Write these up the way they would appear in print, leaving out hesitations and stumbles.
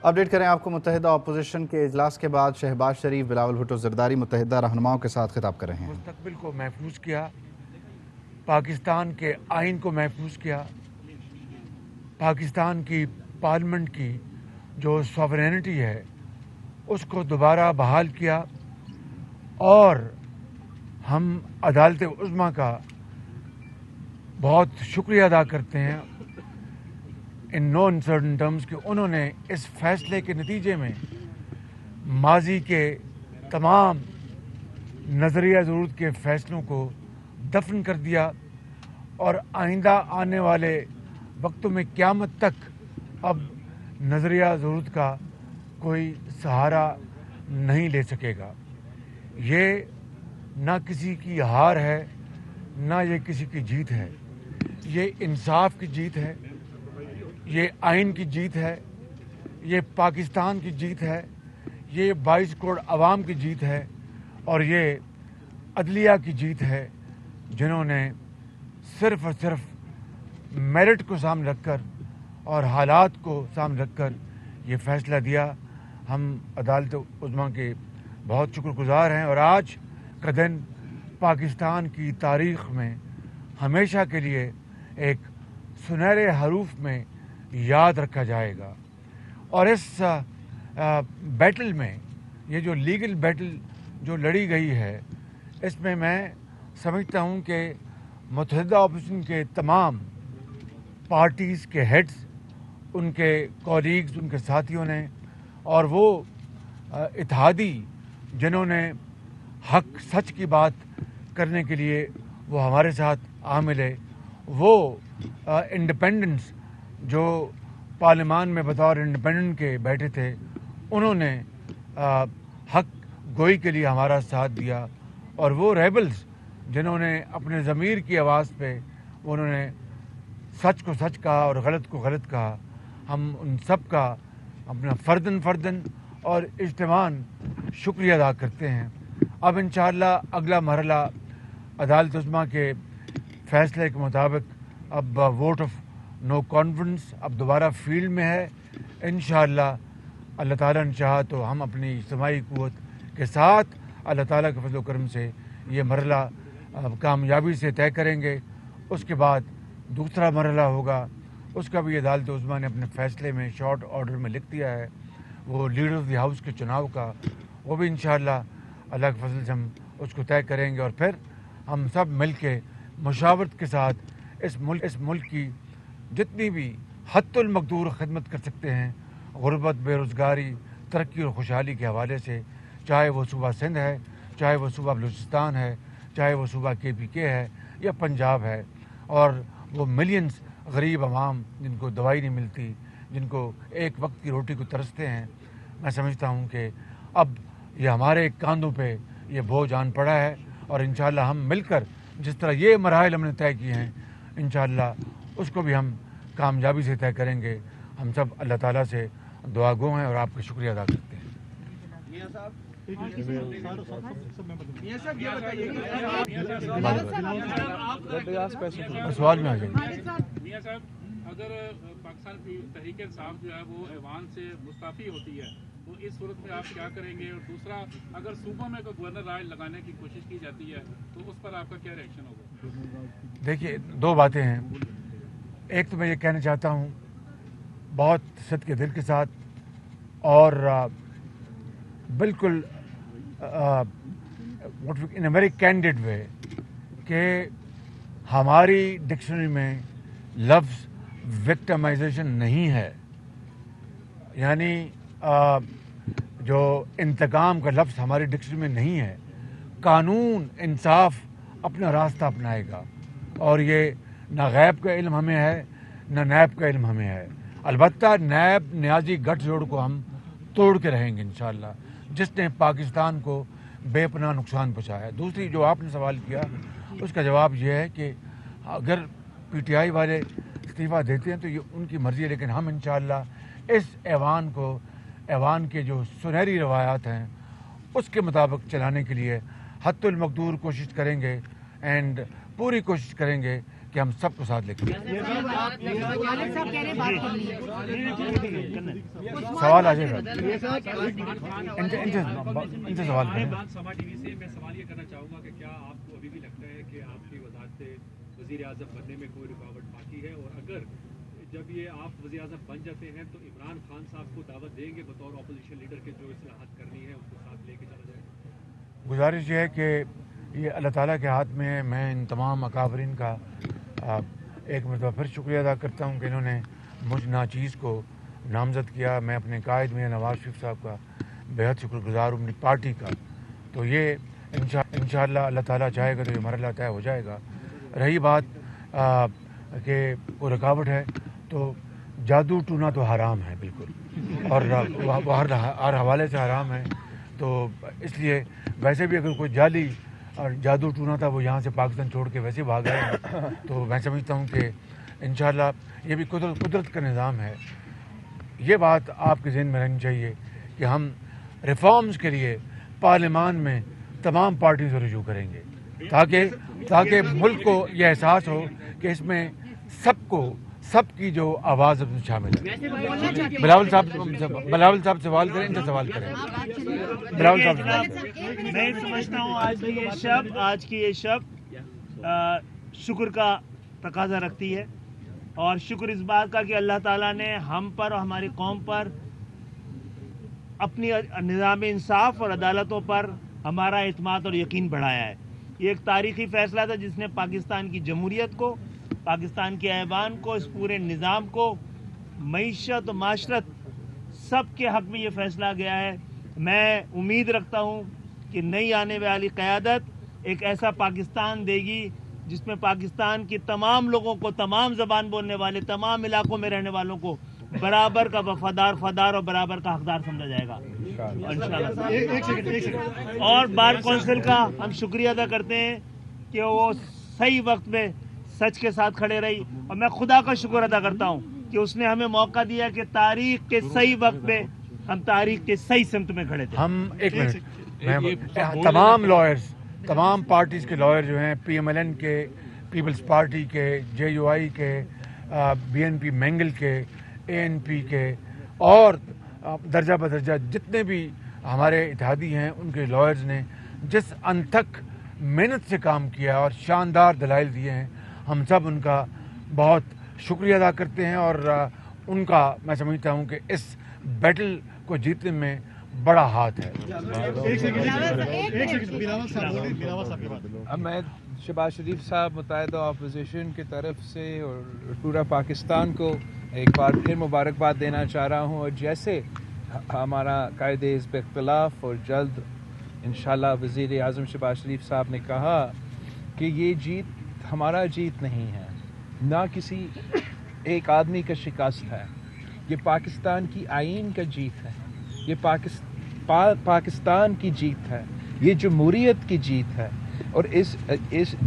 Update کریں آپ کو متحدہ اپوزیشن کے اجلاس کے بعد شہباز شریف، بلاول بھٹو زرداری متحدہ رہنماؤں کے ساتھ خطاب کر رہے ہیں۔ مستقبل کو محفوظ کیا، پاکستان کے آئین کو محفوظ کیا، پاکستان کی پارلیمنٹ کی جو سوورینٹی ہے اس کو دوبارہ بحال کیا، اور ہم عدالت عظمیٰ کا بہت شکریہ ادا کرتے ہیں ان نو انسرٹن ٹرمز کہ انہوں نے اس فیصلے کے نتیجے میں ماضی کے تمام نظریہ ضرورت کے فیصلوں کو دفن کر دیا، اور آئندہ آنے والے وقتوں میں قیامت تک اب نظریہ ضرورت کا کوئی سہارا نہیں لے سکے گا۔ یہ نہ کسی کی ہار ہے، نہ یہ کسی کی جیت ہے، یہ انصاف کی جیت ہے، یہ آئین کی جیت ہے، یہ پاکستان کی جیت ہے، یہ 22 کروڑ عوام کی جیت ہے، اور یہ عدلیہ کی جیت ہے جنہوں نے صرف اور صرف میرٹ کو سامنے رکھ کر اور حالات کو سامنے رکھ کر یہ فیصلہ دیا۔ ہم عدالت عظمیٰ کے بہت شکر گزار ہیں، اور آج کا دن پاکستان کی تاریخ میں ہمیشہ کے لیے ایک سنہرے حروف میں یاد رکھا جائے گا۔ اور اس بیٹل میں، یہ جو لیگل بیٹل جو لڑی گئی ہے، اس میں سمجھتا ہوں کہ متحدہ اپوزیشن کے تمام پارٹیز کے ہیڈز، ان کے کولیگز، ان کے ساتھیوں نے، اور وہ اتحادی جنہوں نے حق سچ کی بات کرنے کے لیے وہ ہمارے ساتھ آ ملے، وہ انڈیپینڈنٹس جو پارلیمان میں بطور انڈیپینڈنٹ کے بیٹھے تھے، انہوں نے حق گوئی کے لیے ہمارا ساتھ دیا، اور وہ ریبلز جنہوں نے اپنے ضمیر کی آواز پہ انہوں نے سچ کو سچ کہا اور غلط کو غلط کہا، ہم ان سب کا اپنا فرداً اور اجتماعاً شکریہ ادا کرتے ہیں۔ اب انشاءاللہ اگلا مرحلہ عدالت عظمیٰ کے فیصلے کے مطابق اب ووٹ آف نو کانفیڈنس اب دوبارہ فیلڈ میں ہے۔ انشاءاللہ اللہ تعالیٰ نے چاہا تو ہم اپنی اجتماعی قوت کے ساتھ اللہ تعالیٰ کے فضل و کرم سے یہ مرحلہ کامیابی سے طے کریں گے۔ اس کے بعد دوسرا مرحلہ ہوگا، اس کا بھی عدالت عظمیٰ نے اپنے فیصلے میں شارٹ آرڈر میں لکھ دیا ہے، وہ لیڈر آف دی ہاؤس کے چناؤ کا، وہ بھی انشاءاللہ اللہ کے فضل سے ہم اس کو طے کریں گے، اور پھر ہم سب مل کے مشاورت کے ساتھ اس ملک کی جتنی بھی حتی المقدور خدمت کر سکتے ہیں، غربت، بے روزگاری، ترقی اور خوشحالی کے حوالے سے، چاہے وہ صوبہ سندھ ہے، چاہے وہ صوبہ بلوچستان ہے، چاہے وہ صوبہ KPK ہے یا پنجاب ہے، اور وہ ملینز غریب عوام جن کو دوائی نہیں ملتی، جن کو ایک وقت کی روٹی کو ترستے ہیں، میں سمجھتا ہوں کہ اب یہ ہمارے کاندھوں پہ یہ بوجھ آن پڑا ہے، اور انشاءاللہ ہم مل کر جس طرح یہ مراحل ہم نے طے کیے ہیں، انشاءاللہ اس کو بھی ہم کامیابی سے طے کریں گے۔ ہم سب اللہ تعالیٰ سے دعا گو ہیں اور آپ کا شکریہ ادا کرتے ہیں۔ سوال میں آ جائیں میاں صاحب، اگر پاکستان تحریک انصاف جو ہے وہ ایوان سے مستعفی ہوتی ہے تو اس صورت میں آپ کیا کریں گے؟ اور دوسرا، اگر صوبوں میں کوئی گورنر رائے لگانے کی کوشش کی جاتی ہے تو اس پر آپ کا کیا ری ایکشن ہوگا؟ دیکھیے، دو باتیں ہیں۔ ایک تو میں یہ کہنا چاہتا ہوں بہت صدق دل کے ساتھ اور بالکل ان اے ویری کینڈیڈ وے کہ ہماری ڈکشنری میں لفظ وکٹمائزیشن نہیں ہے، یعنی جو انتقام کا لفظ ہماری ڈکشنری میں نہیں ہے۔ قانون انصاف اپنا راستہ اپنائے گا، اور یہ نہ غیب کا علم ہمیں ہے نہ نیب کا علم ہمیں ہے۔ البتہ نیب نیازی گٹھ جوڑ کو ہم توڑ کے رہیں گے انشاءاللہ، جس نے پاکستان کو بے پناہ نقصان پہنچایا۔ دوسری جو آپ نے سوال کیا، اس کا جواب یہ ہے کہ اگر PTI والے استعفیٰ دیتے ہیں تو یہ ان کی مرضی ہے، لیکن ہم انشاءاللہ اس ایوان کے جو سنہری روایات ہیں اس کے مطابق چلانے کے لیے حتی المقدور کوشش کریں گے، اینڈ پوری کوشش کریں گے کہ کہ ہم سب کو ساتھ لے کر سوال آ جائے گا ان سے سوال کریں. سما ٹی وی سے میں سوال یہ کرنا چاہوں گا کہ کیا آپ کو ابھی بھی لگتا ہے کہ آپ کی وزارت وزیر اعظم بننے میں کوئی رکاوٹ باقی ہے, اور اگر جب یہ آپ وزیر اعظم بن جاتے ہیں تو عمران خان صاحب کو دعوت دیں گے بطور اپوزیشن لیڈر کے جو اصلاحات کرنی ہے اس کو ساتھ لے کے چلا جائے؟ گزارش یہ ہے کہ یہ اللہ تعالیٰ کے ہاتھ میں ہے. میں ان تمام اکابرین کا ایک مرتبہ پھر شکریہ ادا کرتا ہوں کہ انہوں نے مجھ ناچیز کو نامزد کیا. میں اپنے قائد میں نواز شریف صاحب کا بہت شکر گزار ہوں, اپنی پارٹی کا. تو یہ انشاءاللہ اللہ تعالیٰ چاہے گا تو یہ مرحلہ طے ہو جائے گا. رہی بات کہ کوئی رکاوٹ ہے تو جادو ٹونا تو حرام ہے بالکل, اور ہر حوالے سے حرام ہے. تو اس لیے ویسے بھی اگر کوئی جعلی اور جادو ٹونا تھا وہ یہاں سے پاکستان چھوڑ کے ویسے بھاگ گئے, تو میں سمجھتا ہوں کہ انشاءاللہ یہ بھی قدرت کا نظام ہے. یہ بات آپ کے ذہن میں رہنی چاہیے کہ ہم ریفارمز کے لیے پارلیمان میں تمام پارٹیوں سے رجوع کریں گے تاکہ ملک کو یہ احساس ہو کہ اس میں سب کی جو آواز شامل ہے. بلاول صاحب سوال کریں, ان سے سوال کریں. بلاول صاحب, میں سمجھتا ہوں آج کی یہ شب شکر کا تقاضا رکھتی ہے, اور شکر اس بات کا کہ اللہ تعالیٰ نے ہم پر اور ہماری قوم پر اپنی نظام انصاف اور عدالتوں پر ہمارا اعتماد اور یقین بڑھایا ہے. یہ ایک تاریخی فیصلہ تھا جس نے پاکستان کی جمہوریت کو, پاکستان کے ایوان کو, اس پورے نظام کو, معیشت و معاشرت سب کے حق میں یہ فیصلہ گیا ہے. میں امید رکھتا ہوں کہ نئی آنے والی قیادت ایک ایسا پاکستان دے گی جس میں پاکستان کی تمام لوگوں کو, تمام زبان بولنے والے, تمام علاقوں میں رہنے والوں کو برابر کا وفادار اور برابر کا حقدار سمجھا جائے گا انشاءاللہ. اور بار کونسل کا ہم شکریہ ادا کرتے ہیں کہ وہ صحیح وقت میں سچ کے ساتھ کھڑے رہی, اور میں خدا کا شکر ادا کرتا ہوں کہ اس نے ہمیں موقع دیا کہ تاریخ کے صحیح وقت میں ہم تاریخ کے صحیح سمت میں کھڑے تھے. ہم ایک منٹ, تمام لائرز, تمام پارٹیز کے لائر جو ہیں, پی ایم ایل این کے, پیپلز پارٹی کے, جے یو آئی کے, بی این پی مینگل کے, اے این پی کے, اور درجہ بدرجہ جتنے بھی ہمارے اتحادی ہیں ان کے لائرز نے جس انتھک محنت سے کام کیا اور شاندار دلائل دیے ہیں, ہم سب ان کا بہت شکریہ ادا کرتے ہیں. اور ان کا میں سمجھتا ہوں کہ اس بیٹل کو جیتنے میں بڑا ہاتھ ہے. اب میں شہباز شریف صاحب متحدہ اپوزیشن کی طرف سے اور پورا پاکستان کو ایک بار پھر مبارکباد دینا چاہ رہا ہوں. اور جیسے ہمارا قائد حزب اختلاف اور جلد انشاءاللہ وزیر اعظم شہباز شریف صاحب نے کہا کہ یہ جیت ہمارا جیت نہیں ہے, نہ کسی ایک آدمی کا شکست ہے, یہ پاکستان کی آئین کا جیت ہے, یہ پاکستان کی جیت ہے, یہ جمہوریت کی جیت ہے. اور اس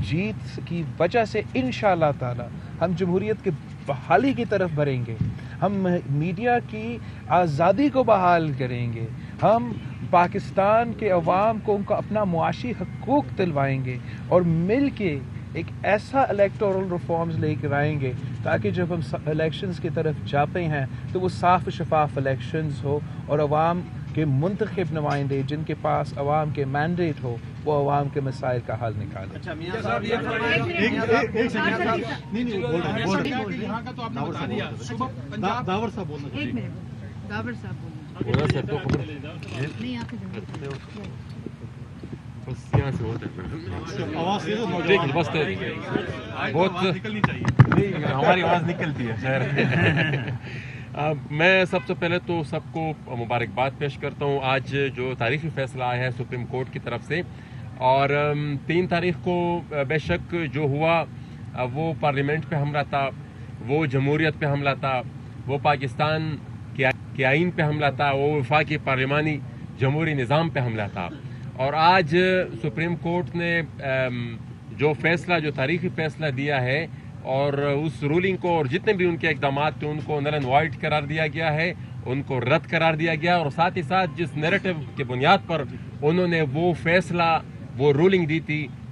جیت کی وجہ سے انشاءاللہ تعالی ہم جمہوریت کے بحالی کی طرف بڑھیں گے, ہم میڈیا کی آزادی کو بحال کریں گے, ہم پاکستان کے عوام کو ان کا اپنا معاشی حقوق دلوائیں گے, اور مل کے ایک ایسا الیکٹورل ریفارمز لے کر آئیں گے تاکہ جب ہم الیکشنز کی طرف جاتے ہیں تو وہ صاف و شفاف الیکشنز ہو, اور عوام کے منتخب نمائندے جن کے پاس عوام کے مینڈیٹ ہو وہ عوام کے مسائل کا حل نکالیں. ہماری آواز نکلتی ہے. میں سب سے پہلے تو سب کو مبارکباد پیش کرتا ہوں آج جو تاریخی فیصلہ آیا ہے سپریم کورٹ کی طرف سے. اور 3 تاریخ کو بے شک جو ہوا وہ پارلیمنٹ پہ حملہ تھا, وہ جمہوریت پہ حملہ تھا, وہ پاکستان کے آئین پہ حملہ تھا, وہ وفاقی پارلیمانی جمہوری نظام پہ حملہ تھا. اور آج سپریم کورٹ نے جو فیصلہ, جو تاریخی فیصلہ دیا ہے, اور اس رولنگ کو اور جتنے بھی ان کے اقدامات تھے ان کو نل اینڈ وائڈ قرار دیا گیا ہے, ان کو رد قرار دیا گیا. اور ساتھ ہی ساتھ جس نیریٹو کی بنیاد پر انہوں نے وہ فیصلہ, وہ رولنگ دی تھی,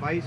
22